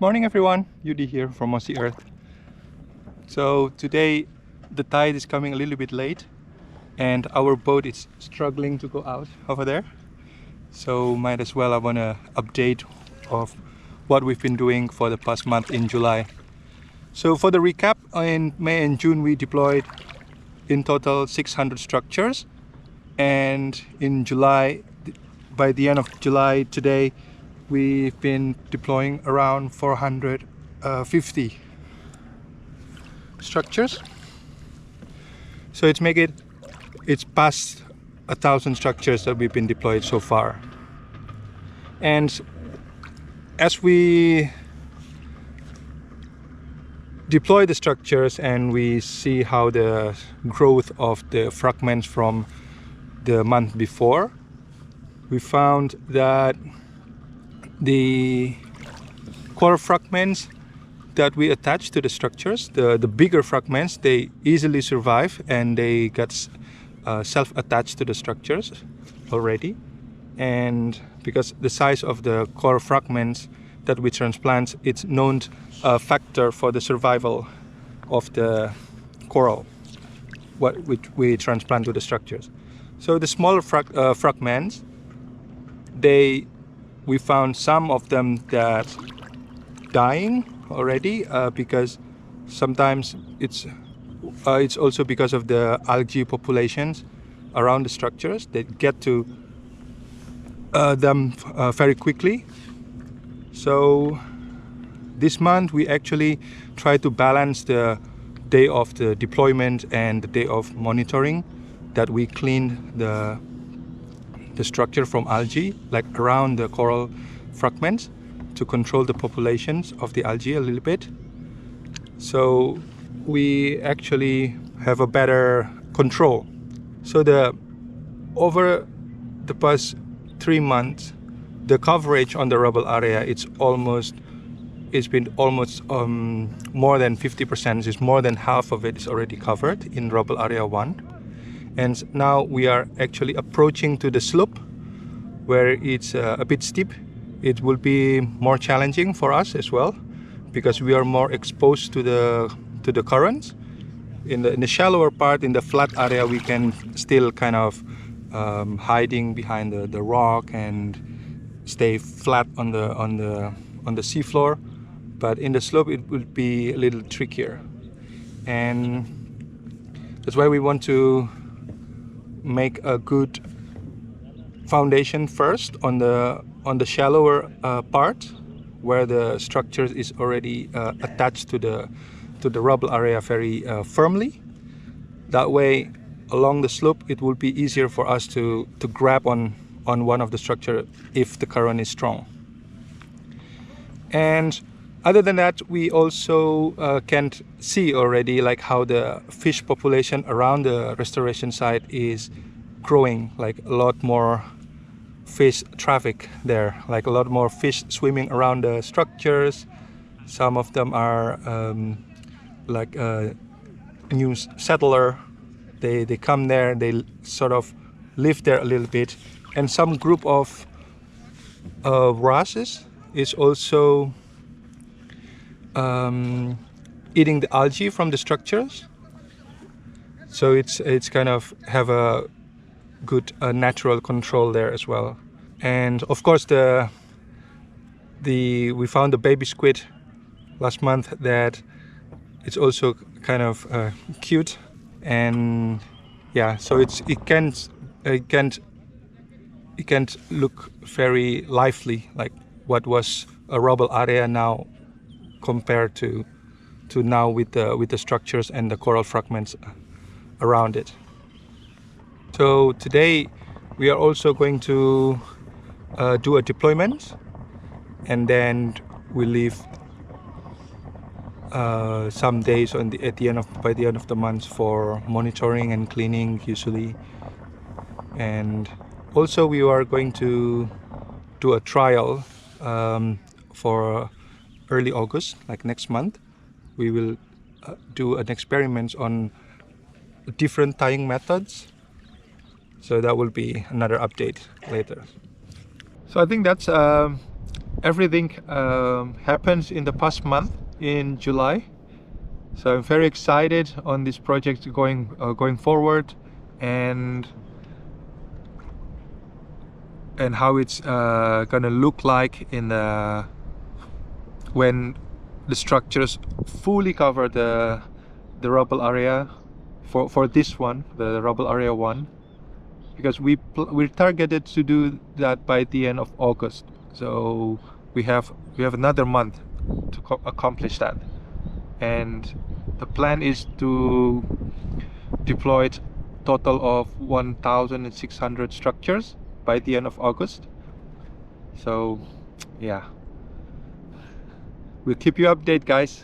Morning everyone, Yudi here from Mossy Earth. So today the tide is coming a little bit late and our boat is struggling to go out over there. So might as well I want to update of what we've been doing for the past month in July. So for the recap, in May and June we deployed in total 600 structures, and in July, by the end of July today, we've been deploying around 450 structures. So it's past 1,000 structures that we've been deployed so far. And as we deploy the structures and we see how the growth of the fragments from the month before, we found that the coral fragments that we attach to the structures, the bigger fragments, they easily survive and they get self-attached to the structures already. And because the size of the coral fragments that we transplant, it's known factor for the survival of the coral which we transplant to the structures. So the smaller fragments, we found some of them that dying already because sometimes it's also because of the algae populations around the structures that get to them very quickly. So this month we actually try to balance the day of the deployment and the day of monitoring, that we clean the structure from algae, like around the coral fragments, to control the populations of the algae a little bit. So we actually have a better control. So over the past 3 months, the coverage on the rubble area, it's been almost more than 50%. It's more than half of it is already covered in rubble area 1. And now we are actually approaching to the slope where it's a bit steep. It will be more challenging for us as well because we are more exposed to the currents. In the shallower part, in the flat area, we can still kind of hiding behind the rock and stay flat on the seafloor. But in the slope, it will be a little trickier, and that's why we want to make a good foundation first on the shallower part where the structure is already attached to the rubble area very firmly. That way, along the slope, it will be easier for us to grab on one of the structure if the current is strong. And other than that, we also can see already like how the fish population around the restoration site is growing, like a lot more fish traffic there, like a lot more fish swimming around the structures. Some of them are like a new settler. They come there, they sort of live there a little bit. And some group of wrasses is also eating the algae from the structures, so it's kind of have a good natural control there as well. And of course we found the baby squid last month that it's also kind of cute, and yeah, so it can't look very lively like what was a rubble area now compared to now with the structures and the coral fragments around it. So today we are also going to do a deployment, and then we leave some days by the end of the month for monitoring and cleaning usually. And also we are going to do a trial for early August, like next month. We will do an experiment on different tying methods. So that will be another update later. So I think that's everything happens in the past month in July. So I'm very excited on this project going forward, and how it's gonna look like in the when the structures fully cover the rubble area for this one, the rubble area 1, because we're targeted to do that by the end of August. So we have another month to accomplish that, and the plan is to deploy a total of 1,600 structures by the end of August. So yeah, we'll keep you updated, guys.